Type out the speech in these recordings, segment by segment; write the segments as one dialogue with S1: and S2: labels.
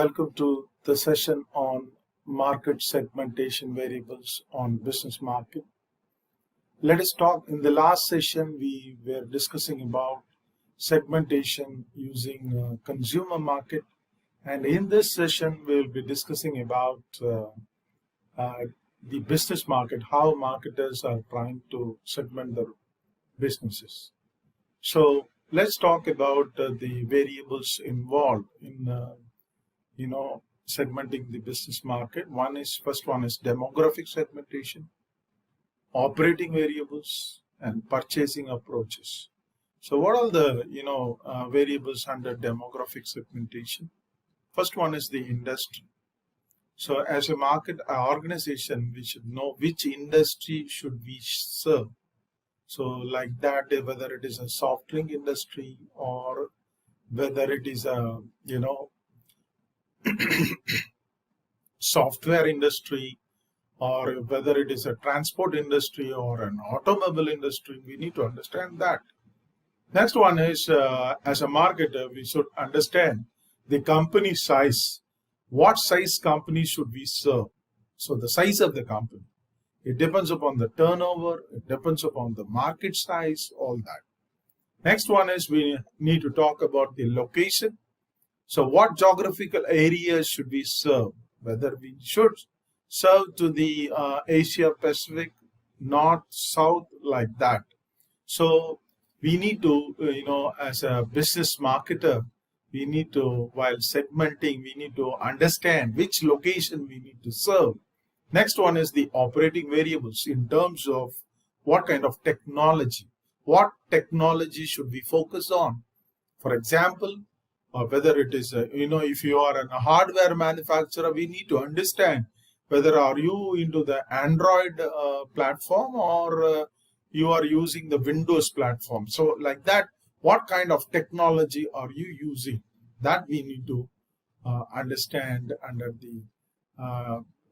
S1: Welcome to the session on market segmentation variables on business market. Let us talk. In the last session, we were discussing about segmentation using consumer market, and in this session, we will be discussing about the business market, how marketers are trying to segment their businesses. So let's talk about the variables involved in segmenting the business market. First one is demographic segmentation, operating variables, and purchasing approaches. So what are the variables under demographic segmentation? First one is the industry. So as a market organization, we should know which industry should we serve. So like that, whether it is a soft drink industry or whether it is a software industry, or whether it is a transport industry or an automobile industry, we need to understand that. Next one is, as a marketer, we should understand the company size. What size company should we serve? So the size of the company. It depends upon the turnover, it depends upon the market size, all that. Next one is we need to talk about the location. So what geographical areas should we serve? Whether we should serve to the Asia Pacific, North, South, like that. So we need to, as a business marketer, we need to, while segmenting, we need to understand which location we need to serve. Next one is the operating variables in terms of what kind of technology. What technology should we focus on? For example, whether it is, if you are a hardware manufacturer, we need to understand whether are you into the Android platform or you are using the Windows platform. So like that, what kind of technology are you using? That we need to understand under the,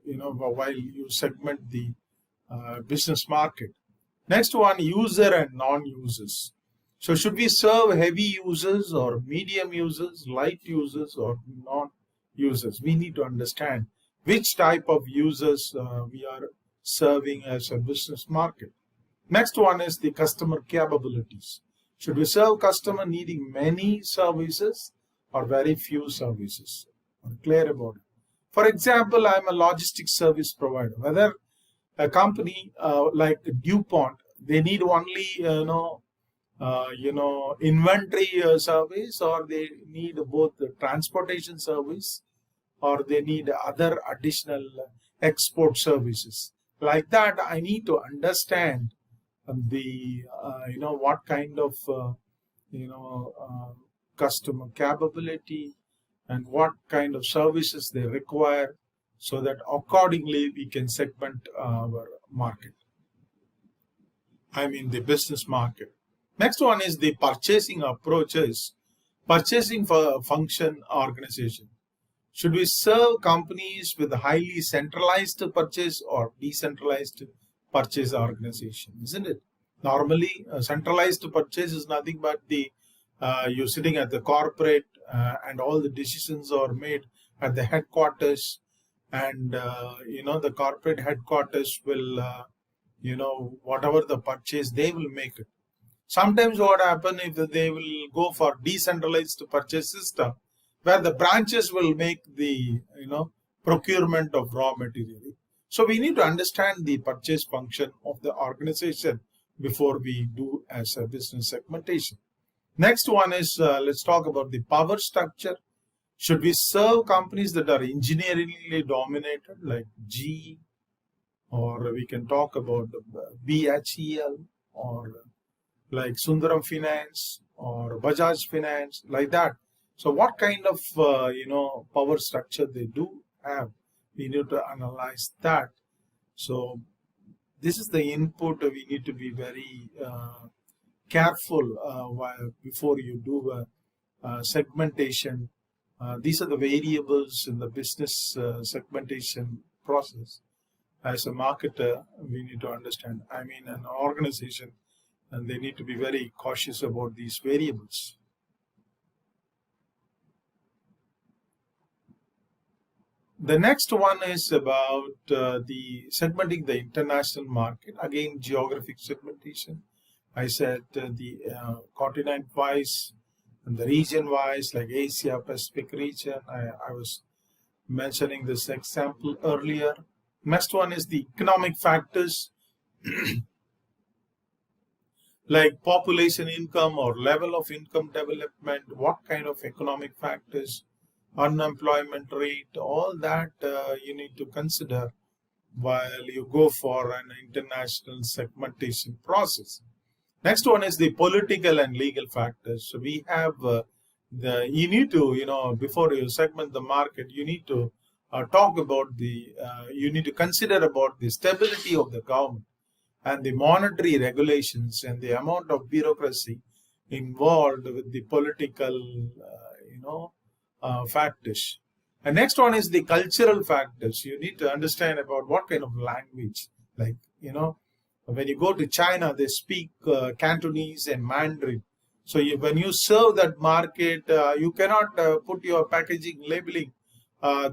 S1: while you segment the business market. Next one, user and non-users. So should we serve heavy users or medium users, light users or non-users? We need to understand which type of users we are serving as a business market. Next one is the customer capabilities. Should we serve customer needing many services or very few services? I'm clear about it. For example, I'm a logistics service provider. Whether a company like DuPont, they need only inventory service, or they need both the transportation service, or they need other additional export services. Like that, I need to understand the what kind of customer capability and what kind of services they require, so that accordingly we can segment our market. The business market. Next one is the purchasing approaches, purchasing for function organization. Should we serve companies with a highly centralized purchase or decentralized purchase organization? Isn't it? Normally, centralized purchase is nothing but the you're sitting at the corporate and all the decisions are made at the headquarters, and the corporate headquarters will whatever the purchase, they will make it. Sometimes what happens if they will go for decentralized purchase system, where the branches will make the procurement of raw material. So we need to understand the purchase function of the organization before we do as a business segmentation. Next one is, let's talk about the power structure. Should we serve companies that are engineeringly dominated, like GE, or we can talk about BHEL, or like Sundaram Finance or Bajaj Finance, like that. So what kind of power structure they do have, we need to analyze that. So this is the input. We need to be very careful before you do segmentation. These are the variables in the business segmentation process. As a marketer, we need to understand, an organization, and they need to be very cautious about these variables. The next one is about the segmenting the international market. Again, geographic segmentation. I said the continent-wise and the region-wise, like Asia Pacific region. I was mentioning this example earlier. Next one is the economic factors like population income or level of income development, what kind of economic factors, unemployment rate, all that you need to consider while you go for an international segmentation process. Next one is the political and legal factors. So we have you need to, before you segment the market, you need to talk about you need to consider about the stability of the government and the monetary regulations and the amount of bureaucracy involved with the political, factors. And next one is the cultural factors. You need to understand about what kind of language, like, when you go to China, they speak Cantonese and Mandarin. So when you serve that market, you cannot put your packaging labeling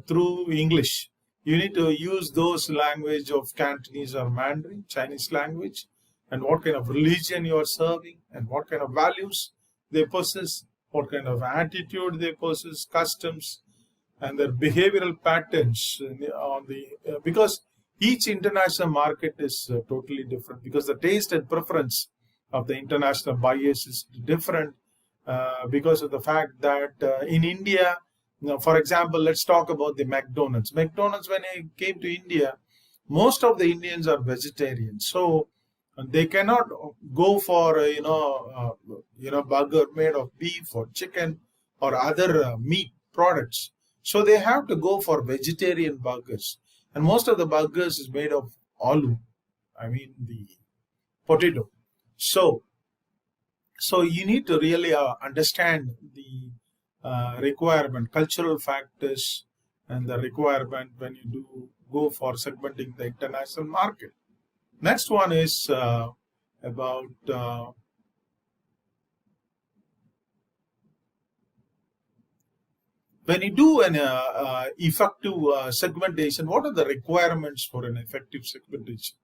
S1: through English. You need to use those language of Cantonese or Mandarin, Chinese language, and what kind of religion you are serving, and what kind of values they possess, what kind of attitude they possess, customs, and their behavioral patterns because each international market is totally different, because the taste and preference of the international buyers is different because of the fact that in India, for example, let's talk about the McDonald's. McDonald's, when I came to India, most of the Indians are vegetarians, so they cannot go for burger made of beef or chicken or other meat products. So they have to go for vegetarian burgers, and most of the burgers is made of aloo. I mean the potato. So you need to really understand the requirement, cultural factors, and the requirement when you do go for segmenting the international market. Next one is about when you do an effective segmentation, what are the requirements for an effective segmentation?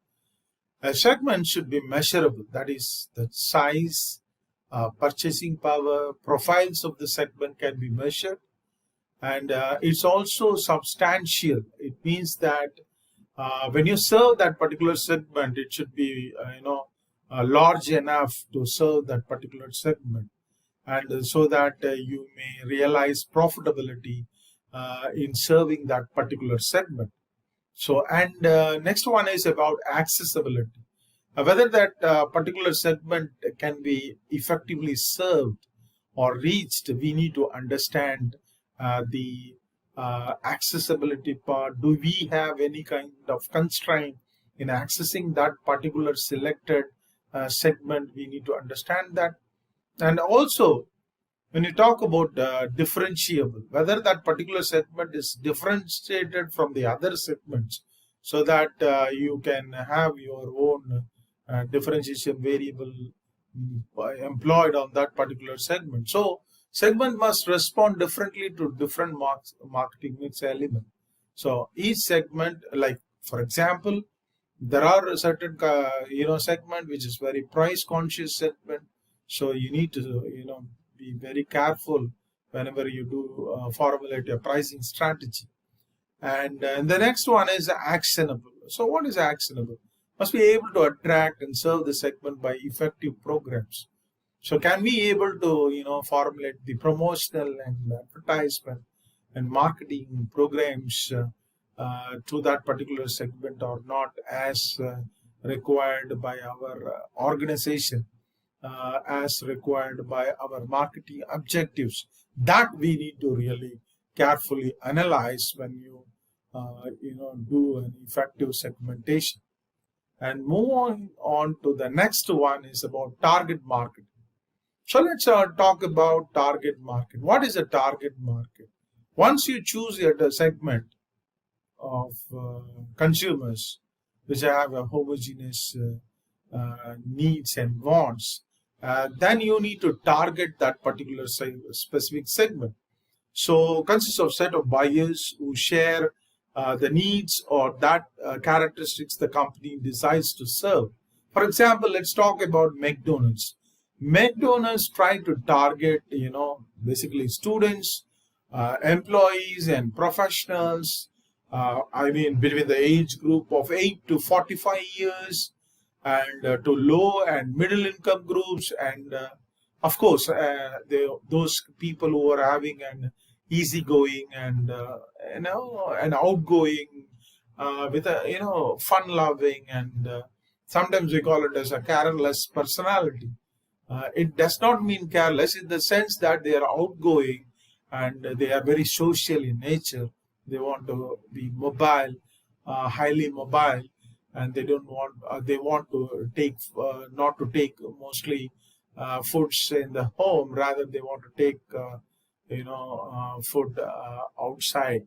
S1: A segment should be measurable, that is, the size, purchasing power, profiles of the segment can be measured, and it's also substantial. It means that when you serve that particular segment, it should be large enough to serve that particular segment, and so that you may realize profitability in serving that particular segment. So, and next one is about accessibility. Whether that particular segment can be effectively served or reached, we need to understand the accessibility part. Do we have any kind of constraint in accessing that particular selected segment? We need to understand that. And also, when you talk about differentiable, whether that particular segment is differentiated from the other segments, so that you can have your own differentiation variable employed on that particular segment. So segment must respond differently to different marketing mix element. So each segment, like for example, there are a certain segment which is very price conscious segment. So you need to be very careful whenever you do formulate a pricing strategy. And the next one is actionable. So what is actionable? Must be able to attract and serve the segment by effective programs. So can we able to formulate the promotional and advertisement and marketing programs to that particular segment or not, as required by our organization, as required by our marketing objectives? That we need to really carefully analyze when you do an effective segmentation. And move on to the next one is about target market. So let's talk about target market. What is a target market? Once you choose a segment of consumers which have a homogeneous needs and wants, then you need to target that particular specific segment. So consists of set of buyers who share the needs or that characteristics the company decides to serve. For example, let's talk about McDonald's. McDonald's try to target, basically students, employees and professionals, between the age group of 8 to 45 years, and to low and middle income groups, and of course, those people who are having an easygoing and an outgoing, with a fun loving, and sometimes we call it as a careless personality. It does not mean careless in the sense that they are outgoing and they are very social in nature. They want to be mobile, highly mobile, and they don't want. They want to take not to take mostly foods in the home. Rather, they want to take food outside.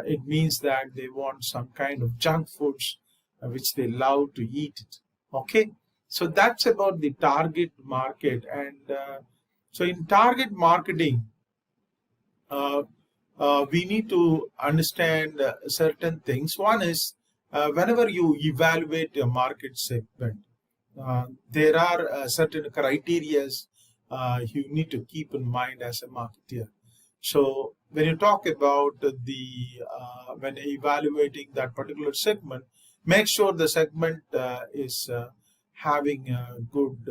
S1: It means that they want some kind of junk foods which they love to eat it. Okay, so that's about the target market. And so in target marketing, we need to understand certain things. One is, whenever you evaluate a market segment, there are certain criteria you need to keep in mind as a marketer. So when you talk about when evaluating that particular segment, make sure the segment is having a good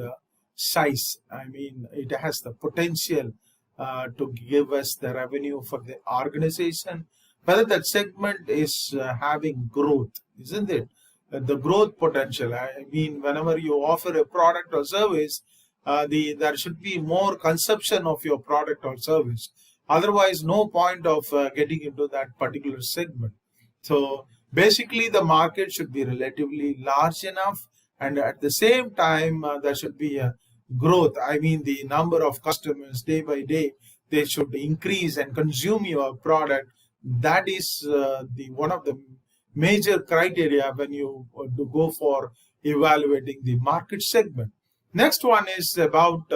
S1: size. I mean, it has the potential to give us the revenue for the organization. Whether that segment is having growth, isn't it? The growth potential. I mean, whenever you offer a product or service, there should be more consumption of your product or service. Otherwise, no point of getting into that particular segment. So basically, the market should be relatively large enough, and at the same time, there should be a growth. I mean, the number of customers day by day, they should increase and consume your product. That is one of the major criteria when you go for evaluating the market segment. Next one is about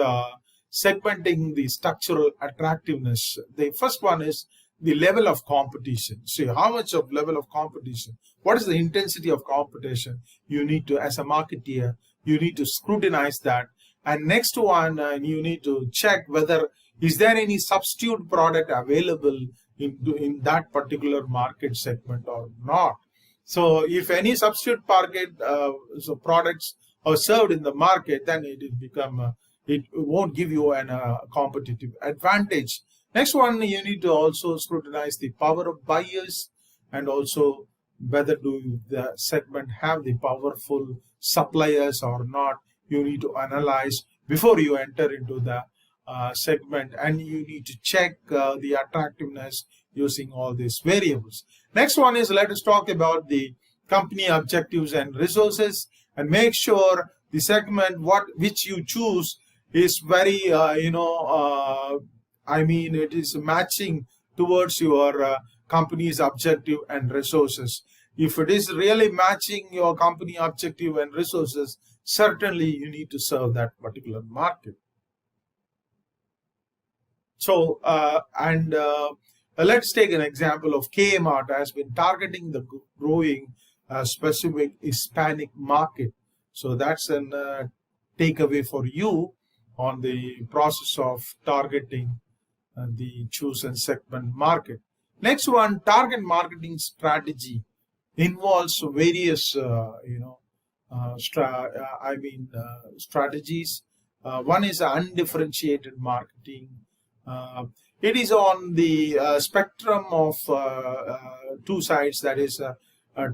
S1: segmenting the structural attractiveness. The first one is the level of competition. See, how much of level of competition? What is the intensity of competition? You need to, as a marketeer, you need to scrutinize that. And next one, you need to check whether is there any substitute product available in that particular market segment or not. So if any substitute products are served in the market, then it will become it won't give you a competitive advantage. Next one, you need to also scrutinize the power of buyers, and also whether do the segment have the powerful suppliers or not. You need to analyze before you enter into the segment, and you need to check the attractiveness using all these variables. Next one is, let us talk about the company objectives and resources, and make sure the segment which you choose is very it is matching towards your company's objective and resources. If it is really matching your company objective and resources, certainly you need to serve that particular market. So let's take an example of Kmart has been targeting the growing specific Hispanic market. So that's an takeaway for you on the process of targeting the chosen segment market. Next one, target marketing strategy involves various strategies. One is undifferentiated marketing. It is on the spectrum of two sides, that is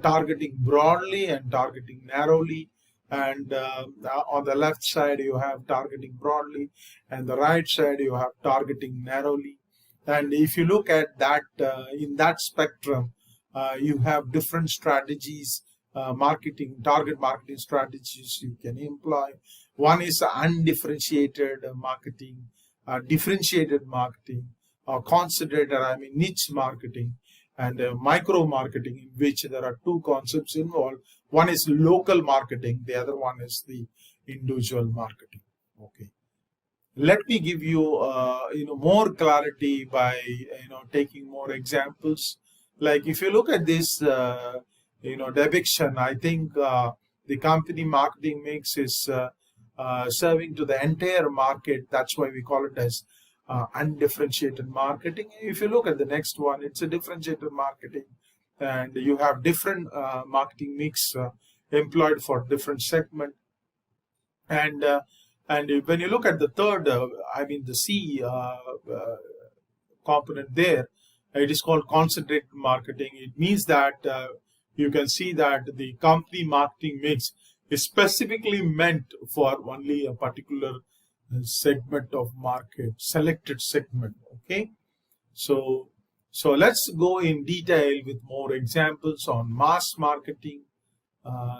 S1: targeting broadly and targeting narrowly. And on the left side you have targeting broadly, and the right side you have targeting narrowly. And if you look at that in that spectrum, you have different strategies, target marketing strategies you can employ. One is undifferentiated marketing, differentiated marketing, concentrated, niche marketing, and micro marketing, in which there are two concepts involved. One is local marketing, the other one is the individual marketing. Okay, let me give you more clarity by taking more examples. Like if you look at this, depiction, I think the company marketing mix is serving to the entire market. That's why we call it as undifferentiated marketing. If you look at the next one, it's a differentiated marketing, and you have different marketing mix employed for different segment. And when you look at the third, the C component there, it is called concentrated marketing. It means that you can see that the company marketing mix is specifically meant for only a particular segment of market, selected segment. Okay, so let's go in detail with more examples on mass marketing,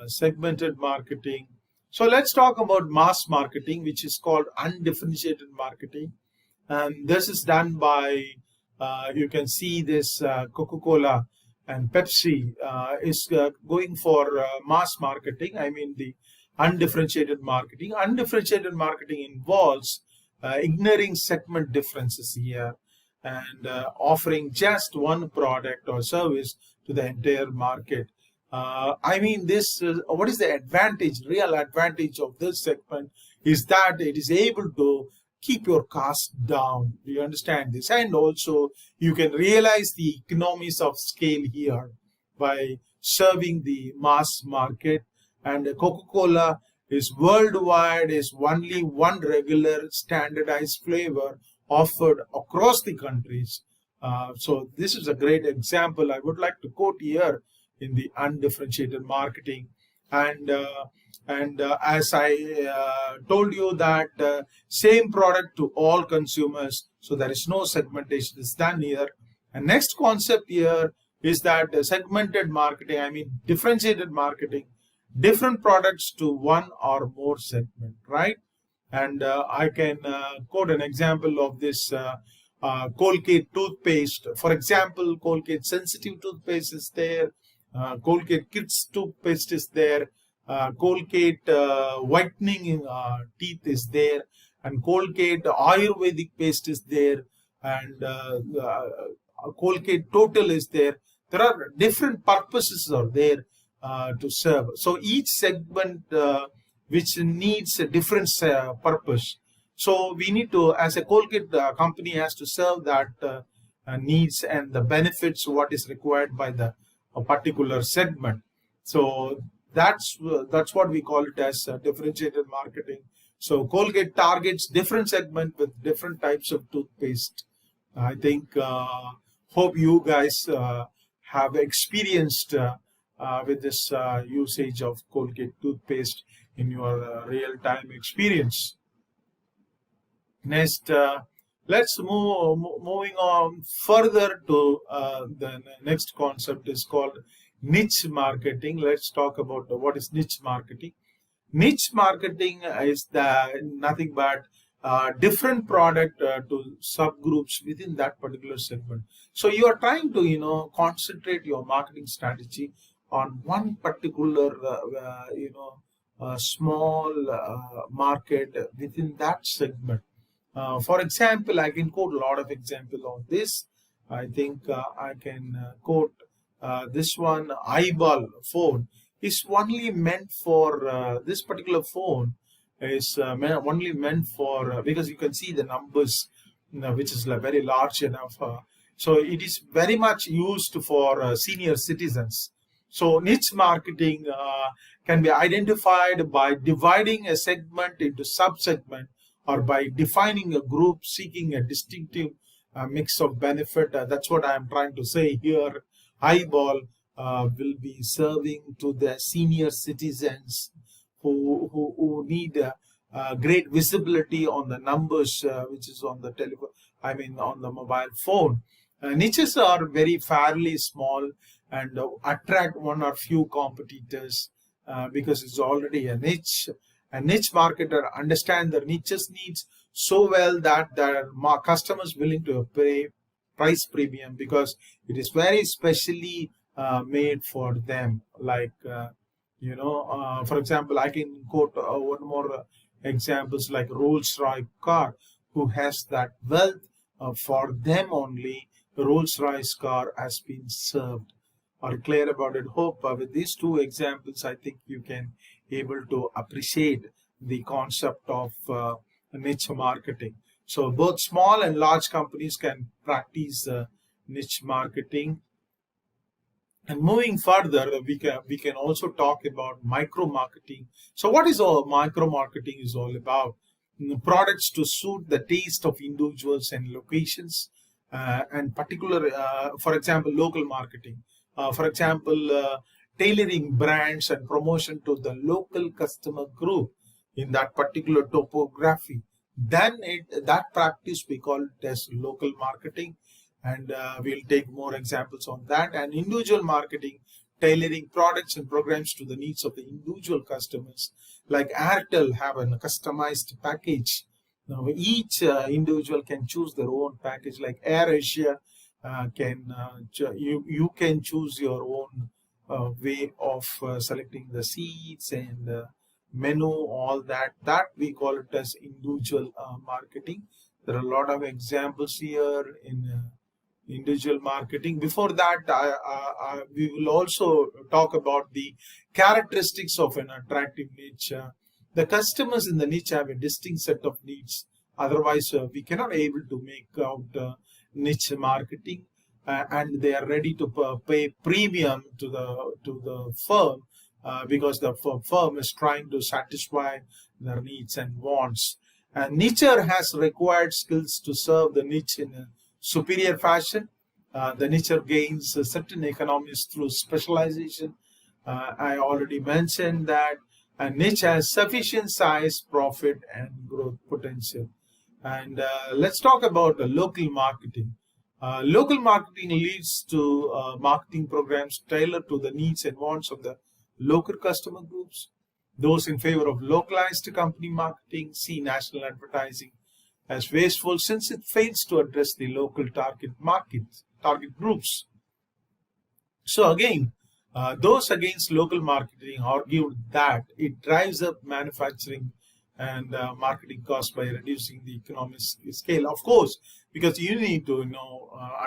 S1: segmented marketing. So let's talk about mass marketing, which is called undifferentiated marketing, and this is done by you can see this Coca-Cola and Pepsi is going for mass marketing. I mean the undifferentiated marketing. Undifferentiated marketing involves ignoring segment differences here and offering just one product or service to the entire market. What is the advantage, real advantage of this segment is that it is able to keep your costs down. Do you understand this? And also you can realize the economies of scale here by serving the mass market. And Coca-Cola is worldwide, is only one regular standardized flavor offered across the countries. So this is a great example I would like to quote here in the undifferentiated marketing. And as I told you that same product to all consumers, so there is no segmentation is done here. And next concept here is that segmented marketing, differentiated marketing, different products to one or more segment, right? And I can quote an example of this Colgate toothpaste. For example, Colgate sensitive toothpaste is there, Colgate kids toothpaste is there, Colgate whitening teeth is there, and Colgate Ayurvedic paste is there, and Colgate Total is there. There are different purposes are there to serve. So each segment which needs a different purpose. So we need to, as a Colgate company, has to serve that needs and the benefits what is required by the particular segment. So that's what we call it as differentiated marketing. So Colgate targets different segment with different types of toothpaste. I think hope you guys have experienced with this usage of Colgate toothpaste in your real-time experience. Next, let's moving on further to the next concept is called niche marketing. Let's talk about what is niche marketing. Niche marketing is nothing but different product to subgroups within that particular segment. So you are trying to concentrate your marketing strategy on one particular small market within that segment. For example, I can quote a lot of examples on this. I think I can quote this one. Eyeball phone is only meant for this particular phone is only meant for because you can see the numbers, which is very large enough. So it is very much used for senior citizens. So niche marketing can be identified by dividing a segment into sub-segment or by defining a group seeking a distinctive mix of benefit. That's what I am trying to say here. Eyeball will be serving to the senior citizens who need great visibility on the numbers which is on the telephone, on the mobile phone. Niches are very fairly small and attract one or few competitors because it's already a niche. A niche marketer understand their niches needs so well that their customers willing to pay price premium because it is very specially made for them. Like for example, I can quote one more examples like Rolls-Royce car, who has that wealth for them only. Rolls-Royce car has been served. Are you clear about it? Hope with these two examples, I think you can able to appreciate the concept of niche marketing. So both small and large companies can practice niche marketing. And moving further, we can also talk about micro marketing. So what is all micro marketing is all about? Products to suit the taste of individuals and locations, and particular, for example, local marketing. For example, tailoring brands and promotion to the local customer group in that particular topography. Then that practice we call it as local marketing, and we'll take more examples on that. And individual marketing, tailoring products and programs to the needs of the individual customers. Like Airtel have a customized package. Now each individual can choose their own package. Like AirAsia you can choose your own way of selecting the seats and menu, all that we call it as individual marketing. There are a lot of examples here in individual marketing. Before that, we will also talk about the characteristics of an attractive niche. The customers in the niche have a distinct set of needs. Otherwise, we cannot able to make out niche marketing, and they are ready to pay premium to the firm because the firm is trying to satisfy their needs and wants. And nicher has required skills to serve the niche in a superior fashion. The nicher gains certain economies through specialization. I already mentioned that a niche has sufficient size, profit, and growth potential. And let's talk about local marketing. Local marketing leads to marketing programs tailored to the needs and wants of the local customer groups. Those in favor of localized company marketing see national advertising as wasteful since it fails to address the local target groups. So again, those against local marketing argued that it drives up manufacturing and marketing costs by reducing the economic scale. Of course, because you need to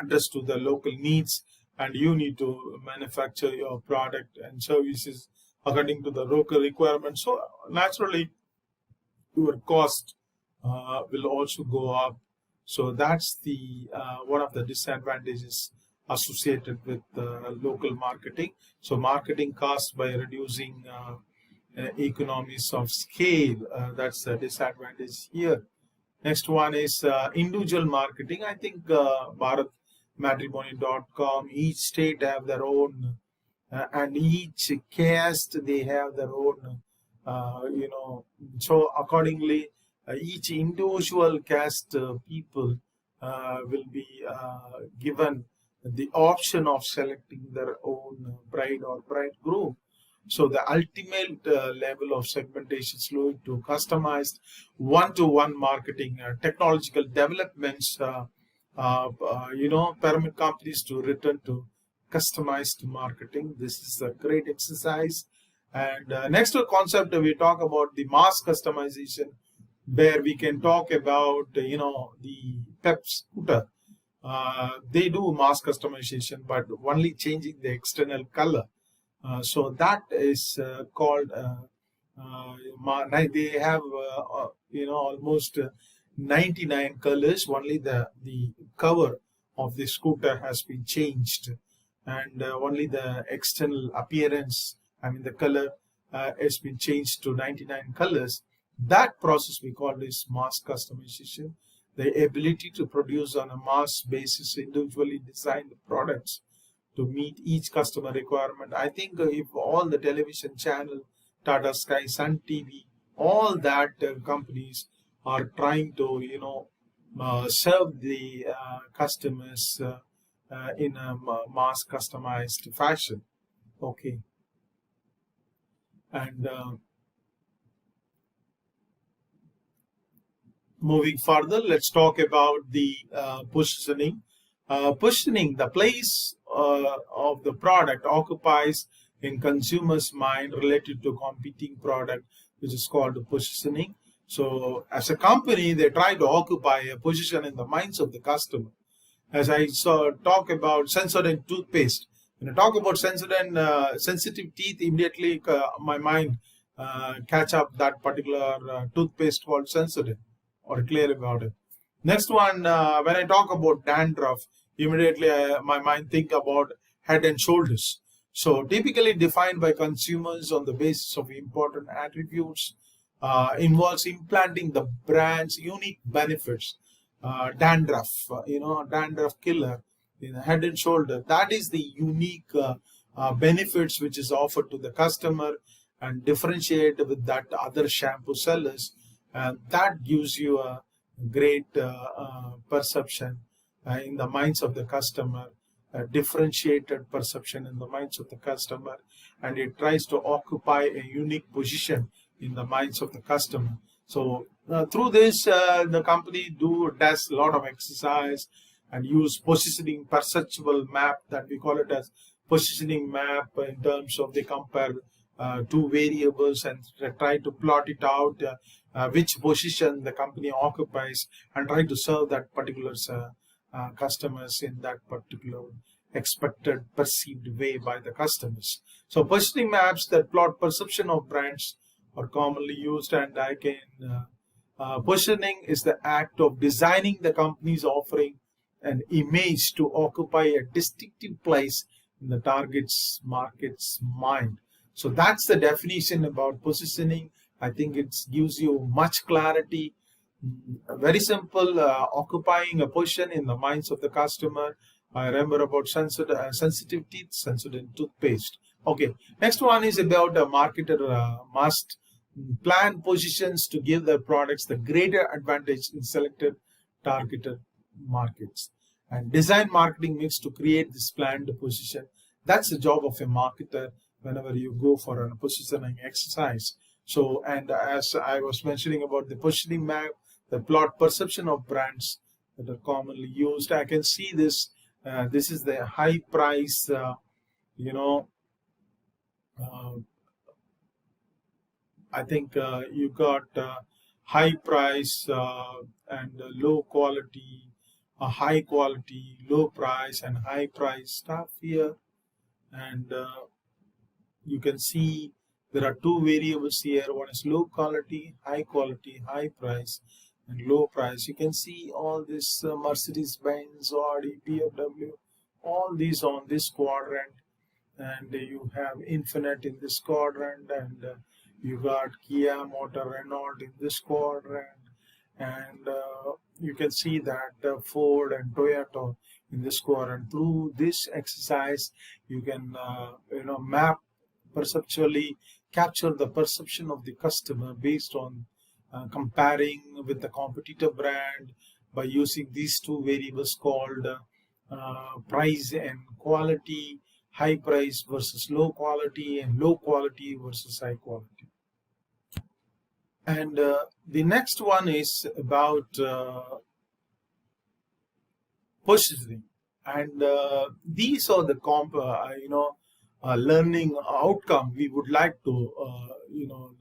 S1: address to the local needs, and you need to manufacture your product and services according to the local requirements. So naturally, your cost will also go up. So that's the one of the disadvantages associated with local marketing. So marketing costs by reducing economies of scale, that's the disadvantage here. Next one is individual marketing. I think BharatMatrimony.com, each state have their own, and each caste they have their own, so accordingly each individual caste people will be given the option of selecting their own bride or bridegroom. So the ultimate level of segmentation is lead to customized one-to-one marketing. Technological developments permit companies to return to customized marketing. This is a great exercise. And next concept, we talk about the mass customization, where we can talk about the PEP scooter. They do mass customization, but only changing the external color. So that is called they have almost 99 colors. Only the cover of the scooter has been changed, and only the external appearance, the color has been changed to 99 colors. That process we call this mass customization, the ability to produce on a mass basis individually designed products to meet each customer requirement. I think if all the television channel, Tata Sky, Sun TV, all that companies are trying to serve the customers in a mass customized fashion. Okay. And moving further, let's talk about the positioning. Positioning, the place of the product occupies in consumers' mind related to competing product, which is called positioning. So as a company, they try to occupy a position in the minds of the customer, as I saw talk about Sensodyne toothpaste. When I talk about Sensodyne sensitive teeth, immediately my mind catch up that particular toothpaste called Sensodyne, or clear about it. Next one, when I talk about dandruff, immediately my mind think about Head and Shoulders. So typically defined by consumers on the basis of important attributes, involves implanting the brand's unique benefits. Dandruff, dandruff killer in Head and Shoulder. That is the unique benefits which is offered to the customer and differentiate with that other shampoo sellers, and that gives you a great perception in the minds of the customer, a differentiated perception in the minds of the customer, and it tries to occupy a unique position in the minds of the customer. So through this, the company does a lot of exercise and use positioning perceptual map, that we call it as positioning map, in terms of they compare two variables and try to plot it out, which position the company occupies, and try to serve that particular customers in that particular expected perceived way by the customers. So positioning maps that plot perception of brands are commonly used, and I can positioning is the act of designing the company's offering and image to occupy a distinctive place in the target's market's mind. So that's the definition about positioning. I think it gives you much clarity. Very simple, occupying a position in the minds of the customer. I remember about sensitive teeth, Sensodyne toothpaste. Okay, next one is about a marketer must plan positions to give their products the greater advantage in selected targeted markets, and design marketing mix to create this planned position. That's the job of a marketer whenever you go for a positioning exercise. So, and as I was mentioning about the positioning map, the plot perception of brands that are commonly used. I can see this. This is the high price, I think you got high price and low quality, high quality, low price, and high price stuff here. And you can see there are two variables here. One is low quality, high price, and low price. You can see all this Mercedes-Benz, Audi, BMW, all these on this quadrant, and you have Infinite in this quadrant, and you got Kia, Motor, Renault in this quadrant, and you can see that Ford and Toyota in this quadrant. Through this exercise, you can map perceptually, capture the perception of the customer based on comparing with the competitor brand by using these two variables called price and quality, high price versus low quality, and low quality versus high quality. And the next one is about positioning, and these are the learning outcome we would like to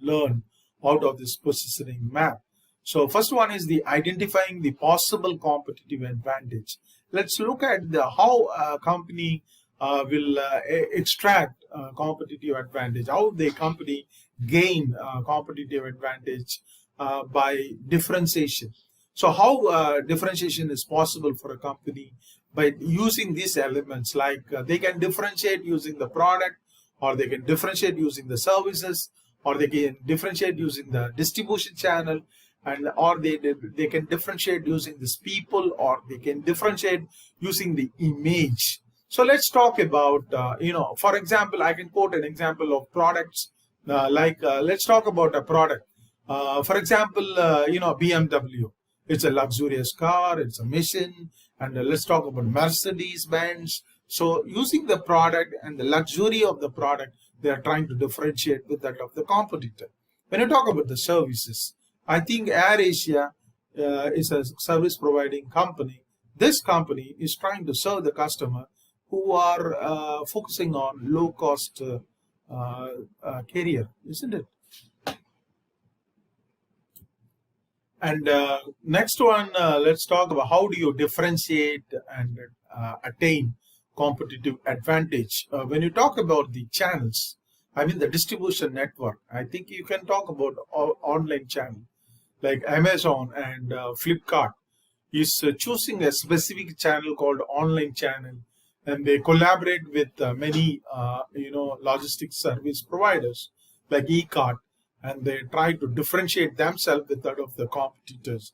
S1: learn out of this positioning map. So first one is the identifying the possible competitive advantage. Let's look at how a company will extract competitive advantage, how the company gain competitive advantage by differentiation. So how differentiation is possible for a company by using these elements, like they can differentiate using the product, or they can differentiate using the services, or they can differentiate using the distribution channel, and or they can differentiate using these people, or they can differentiate using the image. So let's talk about for example, I can quote an example of products, let's talk about a product. For example, BMW. It's a luxurious car, it's a mission, and let's talk about Mercedes-Benz. So using the product and the luxury of the product, they are trying to differentiate with that of the competitor. When you talk about the services, I think AirAsia is a service providing company. This company is trying to serve the customer who are focusing on low cost carrier, isn't it? And next one, let's talk about how do you differentiate and attain competitive advantage. When you talk about the channels, I mean the distribution network, I think you can talk about online channel like Amazon and Flipkart is choosing a specific channel called online channel, and they collaborate with many logistics service providers like e-cart, and they try to differentiate themselves with that of the competitors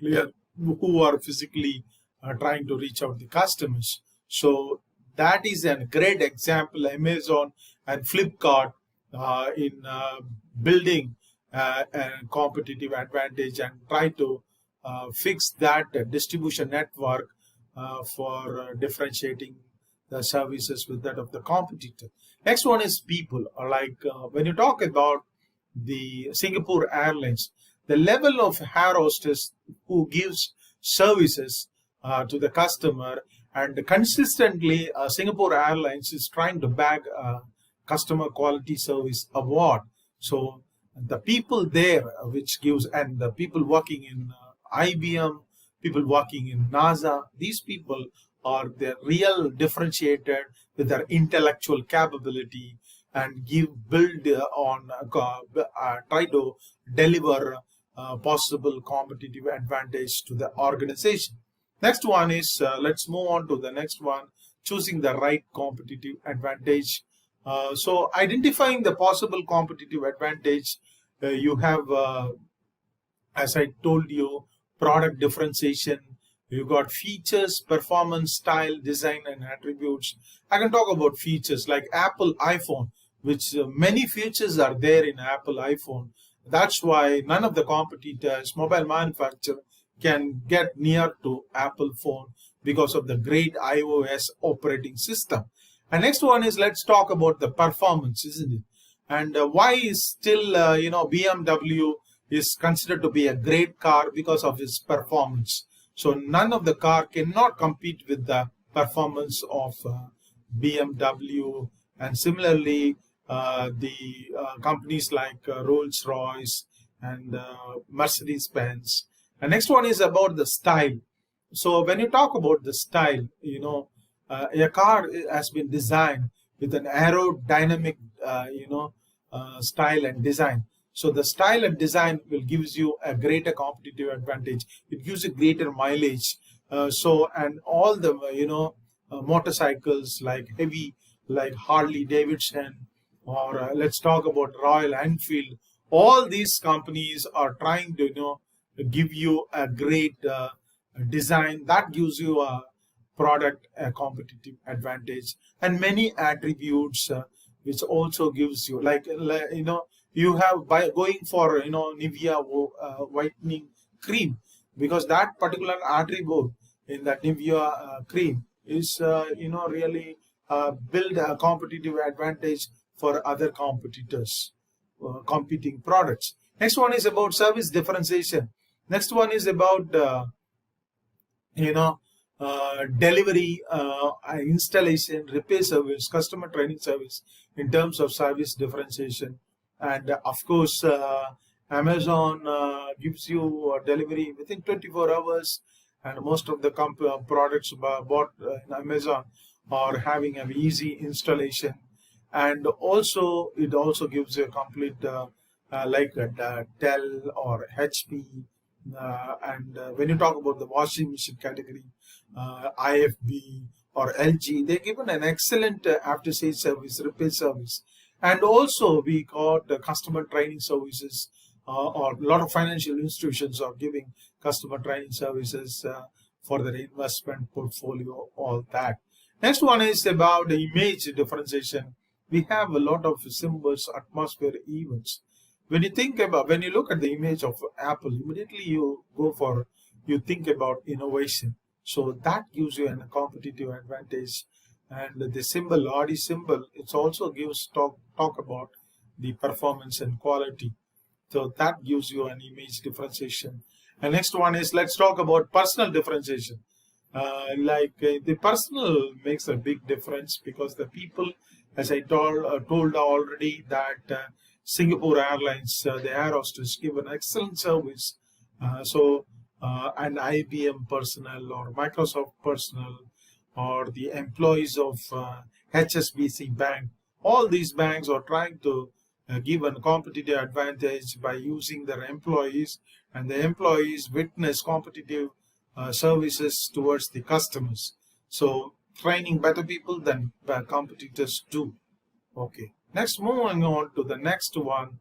S1: who are physically trying to reach out the customers. So that is a great example, Amazon and Flipkart in building a competitive advantage and try to fix that distribution network for differentiating the services with that of the competitor. Next one is people. Like when you talk about the Singapore Airlines, the level of air hostess who gives services to the customer, and consistently Singapore Airlines is trying to bag a customer quality service award. So the people there, which gives, and the people working in IBM, people working in NASA, these people are the real differentiated with their intellectual capability and build on try to deliver possible competitive advantage to the organization. Next one is let's move on to the next one, choosing the right competitive advantage. So identifying the possible competitive advantage, you have as I told you, product differentiation. You got features, performance, style, design, and attributes. I can talk about features like Apple iPhone, which many features are there in Apple iPhone. That's why none of the competitors, mobile manufacturer, can get near to Apple phone because of the great iOS operating system. And next one is, let's talk about the performance, isn't it? And why is still BMW is considered to be a great car because of its performance. So none of the car cannot compete with the performance of BMW. And similarly, the companies like Rolls-Royce and Mercedes-Benz. And next one is about the style. So when you talk about the style, a car has been designed with an aerodynamic, style and design. So the style and design will gives you a greater competitive advantage. It gives you greater mileage. And all the motorcycles like heavy, like Harley Davidson, or let's talk about Royal Enfield. All these companies are trying to give you a great design that gives you a product a competitive advantage, and many attributes which also gives you you have, by going for Nivea whitening cream, because that particular attribute in that Nivea cream is really build a competitive advantage for other competitors competing products. Next one is about service differentiation. Next one is about delivery, installation, repair service, customer training service in terms of service differentiation. And of course, Amazon gives you delivery within 24 hours, and most of the products bought in Amazon are having an easy installation. And also, it also gives you a complete like a Dell or HP. And when you talk about the washing machine category, IFB or LG, they're given an excellent after-sales service, repair service. And also we got customer training services, or a lot of financial institutions are giving customer training services for their investment portfolio, all that. Next one is about the image differentiation. We have a lot of symbols, atmosphere, events. When you look at the image of Apple, immediately you think about innovation. So that gives you a competitive advantage. And the symbol, RD symbol, it also gives talk about the performance and quality. So that gives you an image differentiation. And next one is, let's talk about personal differentiation. The personal makes a big difference, because the people, as I told already, that Singapore Airlines, the air hostess, give an excellent service And IBM personnel or Microsoft personnel or the employees of HSBC Bank, all these banks are trying to give a competitive advantage by using their employees, and the employees witness competitive services towards the customers. So training better people than competitors do. Okay. Next, moving on to the next one,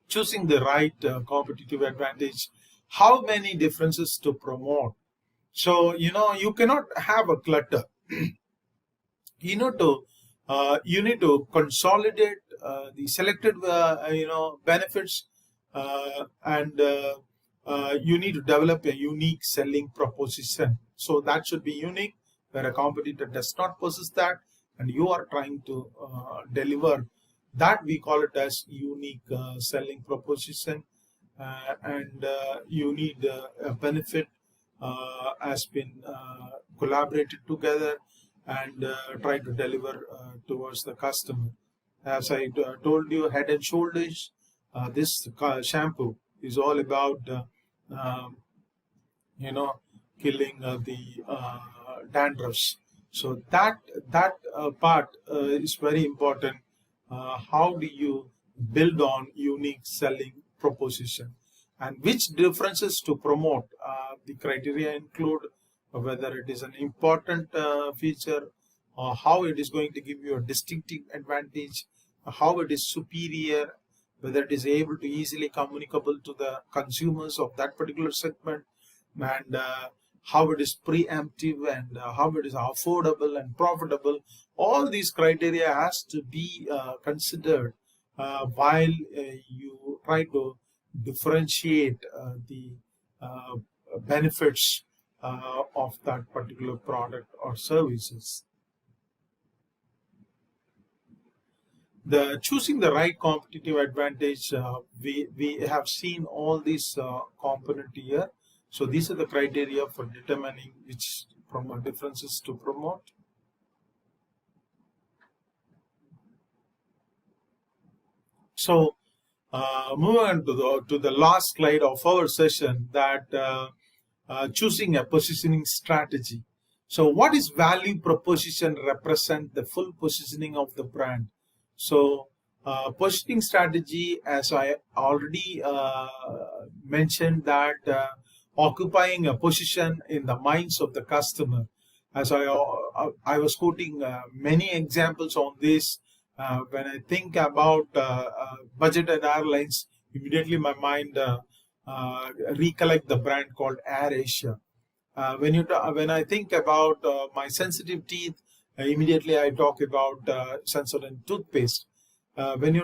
S1: choosing the right competitive advantage. How many differences to promote? So, you cannot have a clutter. you know to you need to consolidate the selected benefits, and you need to develop a unique selling proposition. So that should be unique, where a competitor does not possess that, and you are trying to deliver that. We call it as unique selling proposition, and you need a benefit has been collaborated together and try to deliver towards the customer. As I told you, Head and Shoulders, this shampoo is all about um, killing the dandruffs. So that part is very important. How do you build on unique selling proposition, and which differences to promote? The criteria include whether it is an important feature, or how it is going to give you a distinctive advantage, how it is superior, whether it is able to easily communicable to the consumers of that particular segment, and how it is preemptive, and how it is affordable and profitable. All these criteria has to be considered while you try to differentiate the benefits of that particular product or services. The choosing the right competitive advantage, we have seen all these component here. So these are the criteria for determining which differences to promote. So moving on to the last slide of our session, that choosing a positioning strategy. So what is value proposition represent the full positioning of the brand? So positioning strategy, as I already mentioned, that occupying a position in the minds of the customer. As I was quoting many examples on this. When I think about budgeted airlines, immediately my mind recollect the brand called Air Asia. When I think about my sensitive teeth, immediately I talk about Sensodyne toothpaste. When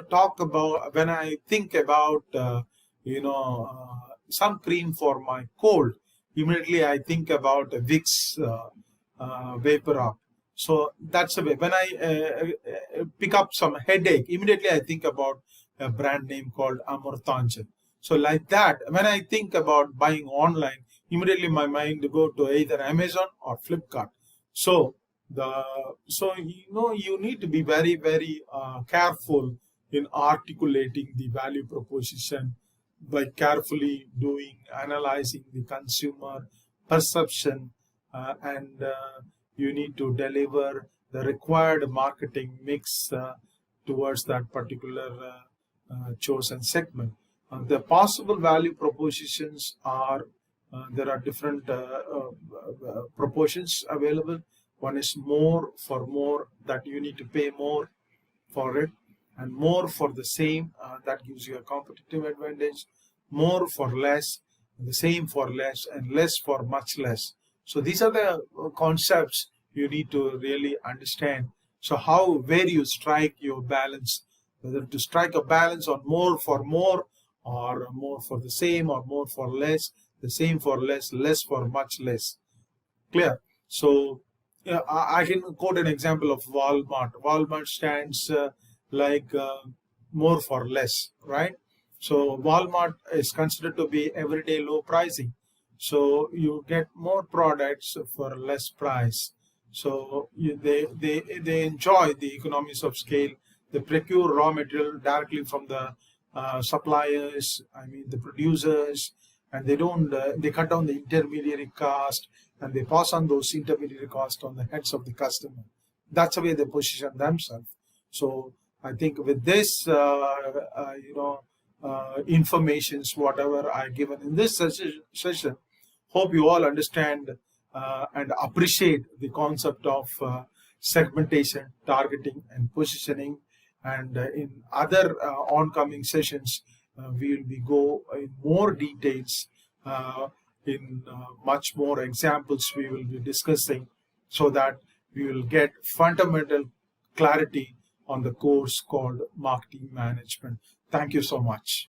S1: I think about some cream for my cold, immediately I think about Vicks Vapor Up. So that's the way. When I pick up some headache, immediately I think about a brand name called Amortanjan. So like that, when I think about buying online, immediately my mind go to either Amazon or Flipkart. So you need to be very, very careful in articulating the value proposition by carefully analyzing the consumer perception, and you need to deliver the required marketing mix towards that particular chosen segment. The possible value propositions are, there are different proportions available. One is more for more, that you need to pay more for it, and more for the same, that gives you a competitive advantage. More for less, the same for less, and less for much less. So these are the concepts you need to really understand. So where you strike your balance, whether to strike a balance on more for more, or more for the same, or more for less, the same for less, less for much less. Clear? So I can quote an example of Walmart. Walmart stands more for less, right? So Walmart is considered to be everyday low pricing. So you get more products for less price. So they enjoy the economies of scale. They procure raw material directly from the suppliers, the producers, and they don't. They cut down the intermediary cost, and they pass on those intermediary costs on the heads of the customer. That's the way they position themselves. So I think with this, informations, whatever I given in this session, hope you all understand and appreciate the concept of segmentation, targeting, and positioning. And in other oncoming sessions, we will go in more details, in much more examples we will be discussing, so that we will get fundamental clarity on the course called Marketing Management. Thank you so much.